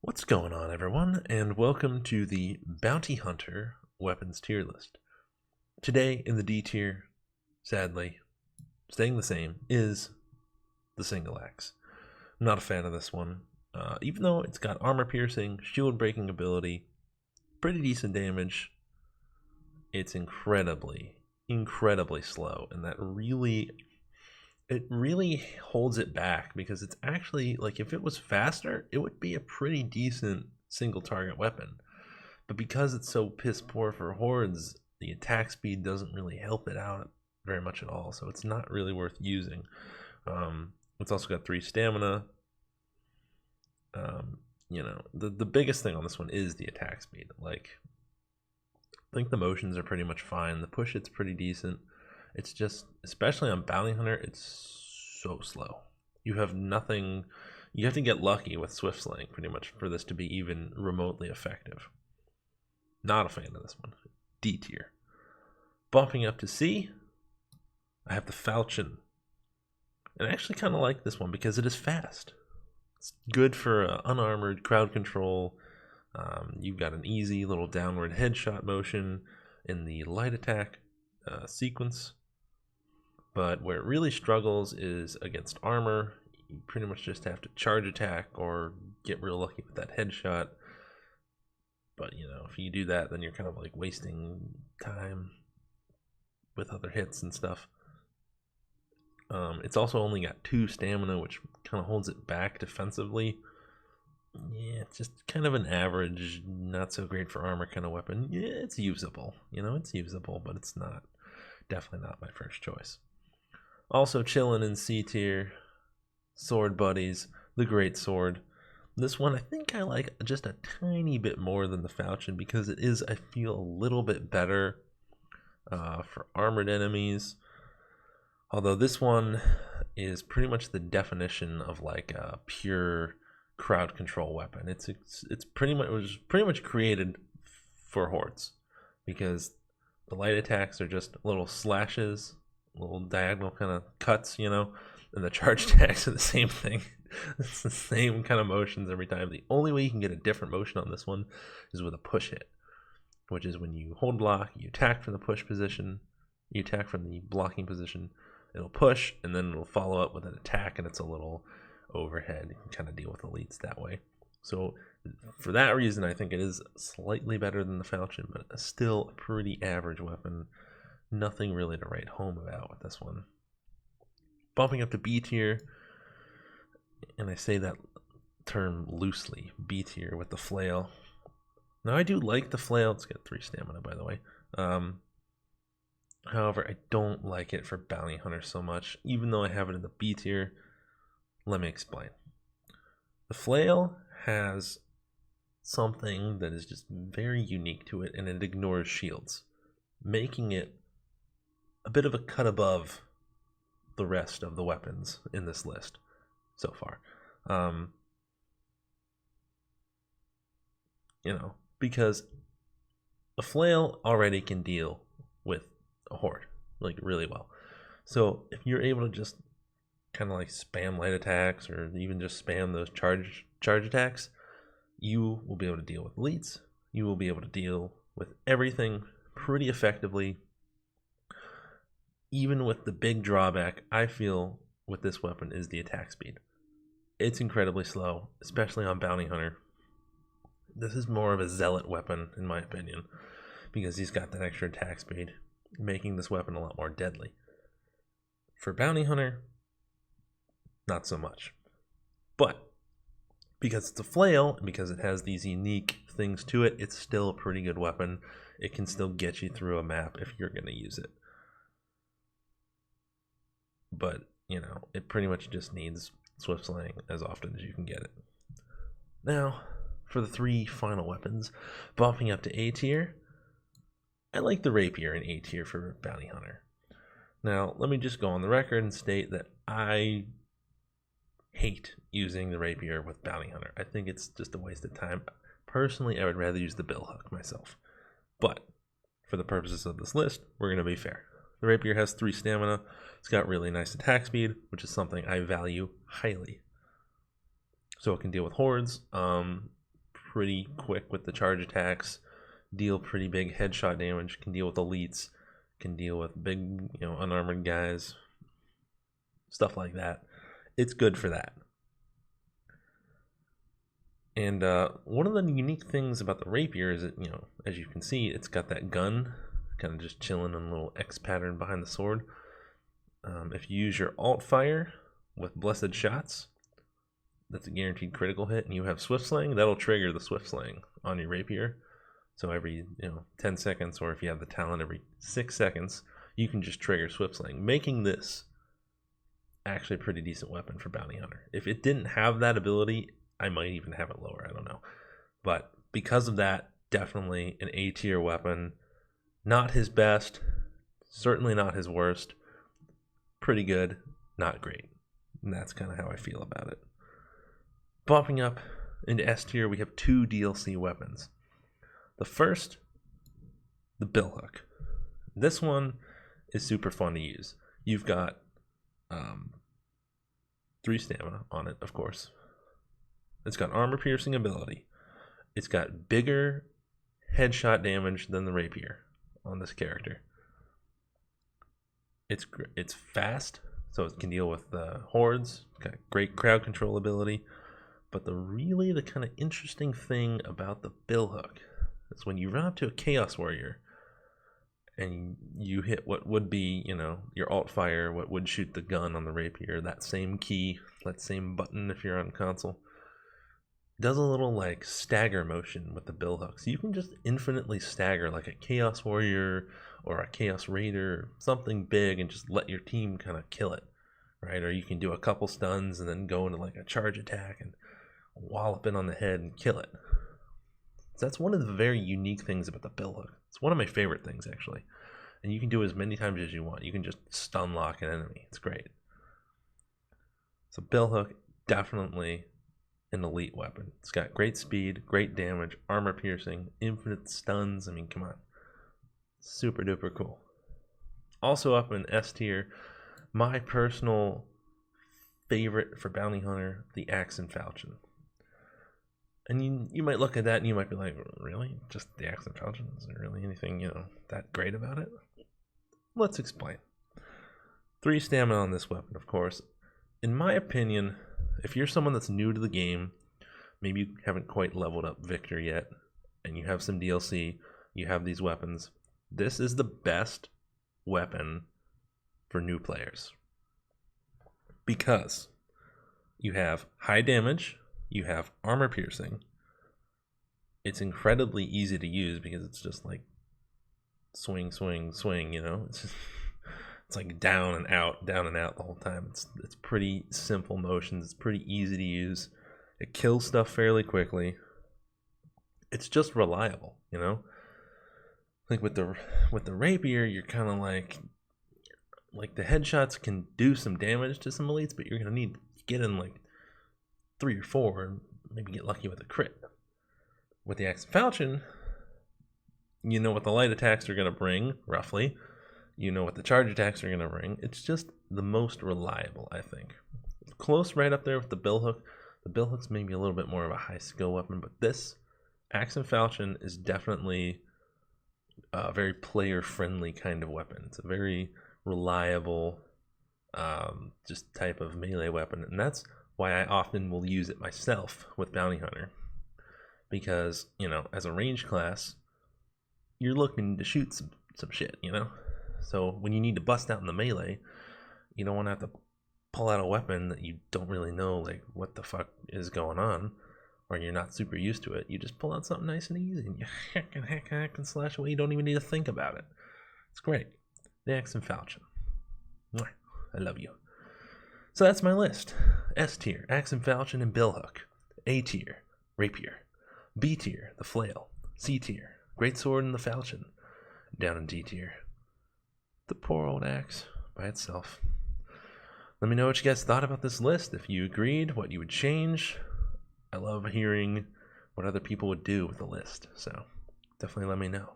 What's going on, everyone, and welcome to the Bounty Hunter weapons tier list. Today in the D tier, sadly, staying the same, is the single axe. I'm not a fan of this one, even though it's got armor piercing, shield breaking ability, pretty decent damage. It's incredibly slow, and it really holds it back, because it's actually, like, if it was faster, it would be a pretty decent single target weapon. But because it's so piss poor for hordes, the attack speed doesn't really help it out very much at all, so it's not really worth using. It's also got 3 stamina. The biggest thing on this one is the attack speed. Like, I think the motions are pretty much fine. The push hit's pretty decent. It's just, especially on Bounty Hunter, it's so slow. You have nothing. You have to get lucky with Swift Slaying pretty much for this to be even remotely effective. Not a fan of this one. D tier. Bumping up to C, I have the falchion. And I actually kind of like this one because it is fast. It's good for unarmored crowd control. You've got an easy little downward headshot motion in the light attack sequence. But where it really struggles is against armor. You pretty much just have to charge attack or get real lucky with that headshot. But, if you do that, then you're kind of like wasting time with other hits and stuff. It's also only got 2 stamina, which kind of holds it back defensively. Yeah, it's just kind of an average, not so great for armor kind of weapon. Yeah, it's usable. It's usable, but it's definitely not my first choice. Also chilling in C tier, sword buddies, the greatsword. This one I think I like just a tiny bit more than the falchion, because it is, I feel, a little bit better for armored enemies. Although this one is pretty much the definition of like a pure crowd control weapon. It was pretty much created for hordes, because the light attacks are just little slashes, little diagonal kind of cuts, and the charge attacks are the same thing. It's the same kind of motions every time. The only way you can get a different motion on this one is with a push hit, which is when you hold block, you attack from the push position, you attack from the blocking position, it'll push, and then it'll follow up with an attack, and it's a little overhead. You can kind of deal with elites that way. So for that reason, I think it is slightly better than the falchion, but still a pretty average weapon. Nothing really to write home about with this one. Bumping up to B tier, and I say that term loosely, B tier with the flail. Now, I do like the flail. It's got 3 stamina, by the way. However, I don't like it for Bounty Hunter so much, even though I have it in the B tier. Let me explain. The flail has something that is just very unique to it, and it ignores shields, making it a bit of a cut above the rest of the weapons in this list so far. Because a flail already can deal with a horde like really well. So if you're able to just kind of like spam light attacks, or even just spam those charge attacks, you will be able to deal with elites. You will be able to deal with everything pretty effectively. Even with the big drawback, I feel, with this weapon is the attack speed. It's incredibly slow, especially on Bounty Hunter. This is more of a zealot weapon, in my opinion, because he's got that extra attack speed, making this weapon a lot more deadly. For Bounty Hunter, not so much. But because it's a flail, and because it has these unique things to it, it's still a pretty good weapon. It can still get you through a map if you're going to use it. But, it pretty much just needs Swift Slaying as often as you can get it. Now, for the 3 final weapons, bumping up to A tier, I like the rapier in A tier for Bounty Hunter. Now, let me just go on the record and state that I hate using the rapier with Bounty Hunter. I think it's just a waste of time. Personally, I would rather use the billhook myself. But for the purposes of this list, we're going to be fair. The rapier has 3 stamina. It's got really nice attack speed, which is something I value highly. So it can deal with hordes. pretty quick with the charge attacks, deal pretty big headshot damage, can deal with elites, can deal with big, you know, unarmored guys, stuff like that. It's good for that. And one of the unique things about the rapier is that, you know, as you can see, it's got that gun kind of just chilling in a little X pattern behind the sword. If you use your alt fire with blessed shots, that's a guaranteed critical hit, and you have swift slaying, that'll trigger the swift slaying on your rapier. So every 10 seconds, or if you have the talent every 6 seconds, you can just trigger swift slaying, making this actually a pretty decent weapon for bounty hunter. If it didn't have that ability, I might even have it lower, I don't know. But because of that, definitely an A tier weapon. Not his best, certainly not his worst. Pretty good, not great. And that's kind of how I feel about it. Bumping up into S tier, we have 2 DLC weapons. The first, the billhook. This one is super fun to use. You've got 3 stamina on it, of course. It's got armor piercing ability. It's got bigger headshot damage than the rapier on this character. It's fast, so it can deal with hordes. It's got great crowd control ability. But the kind of interesting thing about the billhook is when you run up to a chaos warrior and you hit what would be, your alt fire, what would shoot the gun on the rapier, that same key, that same button if you're on console, does a little like stagger motion with the billhook. So you can just infinitely stagger like a chaos warrior or a chaos raider or something big and just let your team kind of kill it, right? Or you can do a couple stuns and then go into like a charge attack and wallop it on the head and kill it. So that's one of the very unique things about the billhook. It's one of my favorite things, actually. And you can do it as many times as you want. You can just stun lock an enemy. It's great. So billhook, definitely an elite weapon. It's got great speed, great damage, armor piercing, infinite stuns. I mean, come on. Super duper cool. Also up in S tier, my personal favorite for bounty hunter, the axe and falchion. And you might look at that and you might be like, really? Just the axe and falchion? Is there really anything, that great about it? Let's explain. 3 stamina on this weapon, of course. In my opinion, if you're someone that's new to the game, maybe you haven't quite leveled up Victor yet, and you have some DLC, you have these weapons, this is the best weapon for new players. Because you have high damage, you have armor piercing. It's incredibly easy to use because it's just like swing, swing, swing, It's like down and out the whole time. It's pretty simple motions. It's pretty easy to use. It kills stuff fairly quickly. It's just reliable, Like with the rapier, you're kind of like the headshots can do some damage to some elites, but you're gonna need to get in like 3 or 4 and maybe get lucky with a crit. With the axe and falchion, you know what the light attacks are going to bring, roughly. You know what the charge attacks are going to bring. It's just the most reliable, I think. Close right up there with the billhook. The billhook's maybe a little bit more of a high skill weapon, but this axe and falchion is definitely a very player-friendly kind of weapon. It's a very reliable just type of melee weapon, and that's why I often will use it myself with bounty hunter. Because, as a range class, you're looking to shoot some shit, So when you need to bust out in the melee, you don't want to have to pull out a weapon that you don't really know, like, what the fuck is going on, or you're not super used to it. You just pull out something nice and easy, and you hack and slash away. You don't even need to think about it. It's great. The axe and falchion. I love you. So that's my list. S tier, axe and falchion and billhook. A tier, rapier. B tier, the flail. C tier, greatsword and the falchion. Down in D tier, the poor old axe by itself. Let me know what you guys thought about this list. If you agreed, what you would change. I love hearing what other people would do with the list. So definitely let me know.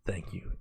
Thank you.